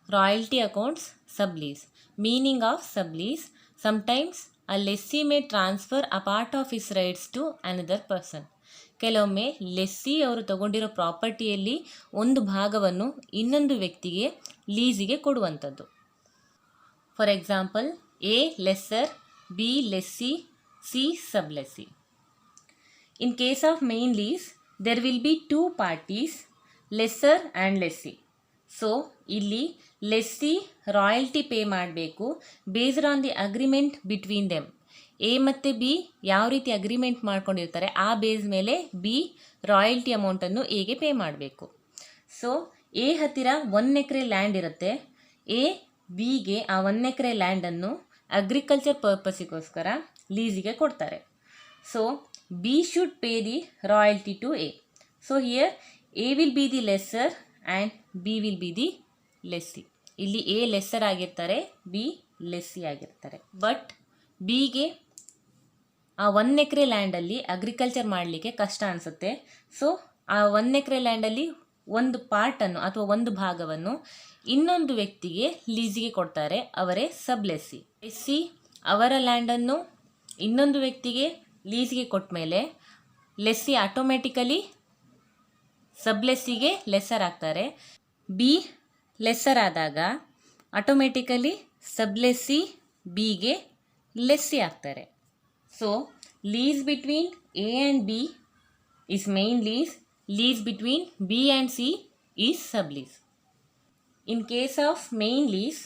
Royalty accounts sublease. Meaning of sublease: sometimes a lessee may transfer a part of his rights to another person. ಕೆಲವೊಮ್ಮೆ lessee ಅವರು ತಗೊಂಡಿರೋ ಪ್ರಾಪರ್ಟಿಯಲ್ಲಿ ಒಂದು ಭಾಗವನ್ನು ಇನ್ನೊಂದು ವ್ಯಕ್ತಿಗೆ ಲೀಸಿಗೆ ಕೊಡುವಂಥದ್ದು. For example, A lessor, B lessee, C sublessee. In case of main lease, there will be two parties, lessor and lessee. So ಇಲ್ಲಿ ಲೆಸ್ಸಿ ರಾಯಲ್ಟಿ ಪೇ ಮಾಡಬೇಕು based on the agreement between them. A ಮತ್ತು B ಯಾವ ರೀತಿ agreement ಮಾಡ್ಕೊಂಡಿರ್ತಾರೆ ಆ base ಮೇಲೆ B royalty ಅಮೌಂಟನ್ನು ಎಗೆ ಪೇ ಮಾಡಬೇಕು. ಸೊ ಎ ಹತ್ತಿರ 1 ಎಕರೆ ಲ್ಯಾಂಡ್ ಇರುತ್ತೆ. ಎ ಬಿಗೆ ಆ 1 ಎಕರೆ ಲ್ಯಾಂಡನ್ನು ಅಗ್ರಿಕಲ್ಚರ್ ಪರ್ಪಸ್ಸಿಗೋಸ್ಕರ ಲೀಸಿಗೆ ಕೊಡ್ತಾರೆ. So B should pay the royalty to A. So here A will be the lessor and B will be the lessee. ಇಲ್ಲಿ A ಲೆಸ್ಸರ್ ಆಗಿರ್ತಾರೆ, B ಲೆಸ್ಸಿ ಆಗಿರ್ತಾರೆ. But ಬಿಗೆ ಆ 1 ಎಕರೆ ಲ್ಯಾಂಡಲ್ಲಿ ಅಗ್ರಿಕಲ್ಚರ್ ಮಾಡಲಿಕ್ಕೆ ಕಷ್ಟ ಅನಿಸುತ್ತೆ. ಸೊ ಆ 1 ಎಕರೆ ಲ್ಯಾಂಡಲ್ಲಿ ಒಂದು ಪಾರ್ಟನ್ನು ಅಥವಾ ಒಂದು ಭಾಗವನ್ನು ಇನ್ನೊಂದು ವ್ಯಕ್ತಿಗೆ ಲೀಸಿಗೆ ಕೊಡ್ತಾರೆ, ಅವರೇ ಸಬ್ಲೆಸ್ಸಿ. ಲೆಸ್ಸಿ ಅವರ ಲ್ಯಾಂಡನ್ನು ಇನ್ನೊಂದು ವ್ಯಕ್ತಿಗೆ ಲೀಸ್ಗೆ ಕೊಟ್ಟ ಮೇಲೆ ಲೆಸ್ಸಿ ಆಟೋಮೆಟಿಕಲಿ ಸಬ್ಲೆಸ್ಸಿಗೆ ಲೆಸ್ಸರ್ ಆಗ್ತಾರೆ. ಬಿ ಲೆಸ್ಸರ್ ಆದಾಗ ಆಟೋಮೆಟಿಕಲಿ ಸಬ್ಲೆಸ್ಸಿ ಬಿಗೆ ಲೆಸ್ಸಿ ಆಗ್ತಾರೆ. So lease between A and B is main lease. Lease between B and C is sublease. In case of main lease,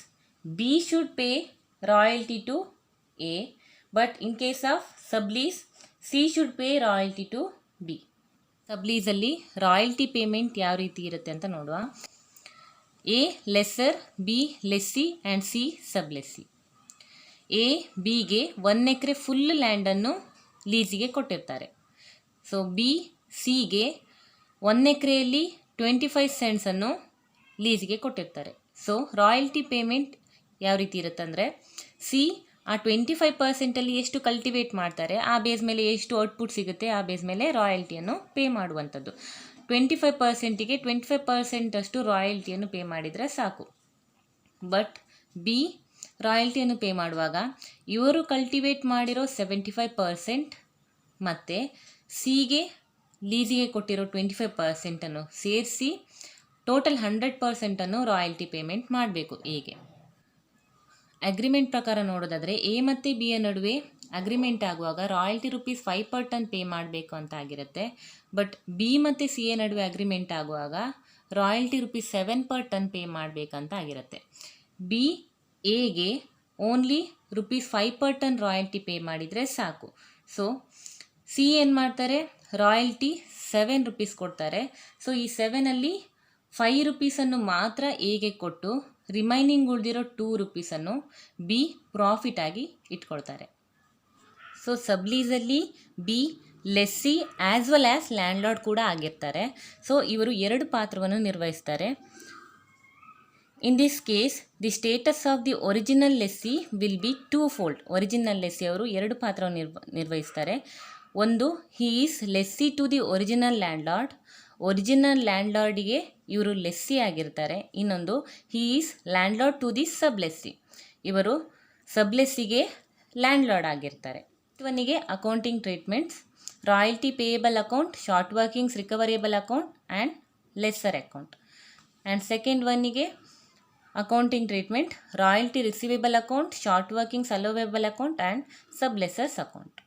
B should pay royalty to A, but in case of sublease C should pay royalty to B. ಸಬ್ಲೀಸಲ್ಲಿ royalty payment ಯಾವ ರೀತಿ ಇರುತ್ತೆ ಅಂತ ನೋಡುವ. A lessor, B lessee and C ಸಬ್ಲೆಸ್ಸಿ. A ಬಿಗೆ 1 ಎಕರೆ full ಲ್ಯಾಂಡನ್ನು ಲೀಸಿಗೆ ಕೊಟ್ಟಿರ್ತಾರೆ. So B ಸಿಗೆ 1 ಎಕರೆಯಲ್ಲಿ 25 ಸೆಂಟ್ಸನ್ನು ಲೀಸಿಗೆ ಕೊಟ್ಟಿರ್ತಾರೆ. ಸೊ ರಾಯಲ್ಟಿ ಪೇಮೆಂಟ್ ಯಾವ ರೀತಿ ಇರುತ್ತೆ ಅಂದರೆ, ಸಿ ಆ 25% ಎಷ್ಟು ಕಲ್ಟಿವೇಟ್ ಮಾಡ್ತಾರೆ ಆ ಬೇಸ್ ಮೇಲೆ ಎಷ್ಟು ಔಟ್ಪುಟ್ ಸಿಗುತ್ತೆ ಆ ಬೇಸ್ ಮೇಲೆ ರಾಯಲ್ಟಿಯನ್ನು ಪೇ ಮಾಡುವಂಥದ್ದು. 25%ಗೆ 25% ಅಷ್ಟು ರಾಯಲ್ಟಿಯನ್ನು ಪೇ ಮಾಡಿದರೆ ಸಾಕು. ಬಟ್ ಬಿ ರಾಯಲ್ಟಿಯನ್ನು ಪೇ ಮಾಡುವಾಗ ಇವರು ಕಲ್ಟಿವೇಟ್ ಮಾಡಿರೋ 75% ಮತ್ತು ಸಿಗೆ ಲೀಸಿಗೆ ಕೊಟ್ಟಿರೋ 25%ಅನ್ನು ಸೇರಿಸಿ ಟೋಟಲ್ 100%ಅನ್ನು ರಾಯಲ್ಟಿ ಪೇಮೆಂಟ್ ಮಾಡಬೇಕು ಎಗೆ. ಅಗ್ರಿಮೆಂಟ್ ಪ್ರಕಾರ ನೋಡೋದಾದರೆ ಎ ಮತ್ತು ಬಿಯ ನಡುವೆ ಅಗ್ರಿಮೆಂಟ್ ಆಗುವಾಗ royalty rupees 5 per ton pay ಮಾಡಬೇಕು ಅಂತ ಆಗಿರುತ್ತೆ. ಬಟ್ ಬಿ ಮತ್ತು ಸಿ ಎ ನಡುವೆ ಅಗ್ರಿಮೆಂಟ್ ಆಗುವಾಗ royalty rupees 7 per ton pay ಮಾಡಬೇಕಂತ ಆಗಿರುತ್ತೆ. ಬಿ ಎಗೆ only rupees 5 per ton royalty pay ಮಾಡಿದರೆ ಸಾಕು. ಸೊ ಸಿ ಏನು ಮಾಡ್ತಾರೆ, ರಾಯಲ್ಟಿ 7 rupees ಕೊಡ್ತಾರೆ. ಸೊ ಈ 7ಅಲ್ಲಿ 5 rupeesಅನ್ನು ಮಾತ್ರ ಎಗೆ ಕೊಟ್ಟು ರಿಮೈನಿಂಗ್ ಉಳಿದಿರೋ 2 rupeesಅನ್ನು ಬಿ ಪ್ರಾಫಿಟ್ ಆಗಿ ಇಟ್ಕೊಳ್ತಾರೆ. ಸೊ ಸಬ್ಲೀಸಲ್ಲಿ B lessee as well as landlord ಕೂಡ ಆಗಿರ್ತಾರೆ. ಸೊ ಇವರು 2 ಪಾತ್ರವನ್ನು ನಿರ್ವಹಿಸ್ತಾರೆ. In this case the status of the original lessee will be 2-fold. Original lessee ಅವರು 2 ಪಾತ್ರವನ್ನು ನಿರ್ವಹಿಸ್ತಾರೆ. ಒಂದು, he is lessee to the original landlord. Original ಲ್ಯಾಂಡ್ಲಾರ್ಡಿಗೆ ಇವರು ಲೆಸ್ಸಿ ಆಗಿರ್ತಾರೆ. ಇನ್ನೊಂದು, he is landlord to the sublessee. ಇವರು ಸಬ್ಲೆಸ್ಸಿಗೆ ಲ್ಯಾಂಡ್ಲಾರ್ಡ್ ಆಗಿರ್ತಾರೆ. ಇವನಿಗೆ accounting treatments: royalty payable account, short workings recoverable account and lessor account. And second ಒನ್ನಿಗೆ accounting treatment: royalty receivable account, short workings allowable account and sublessor's account.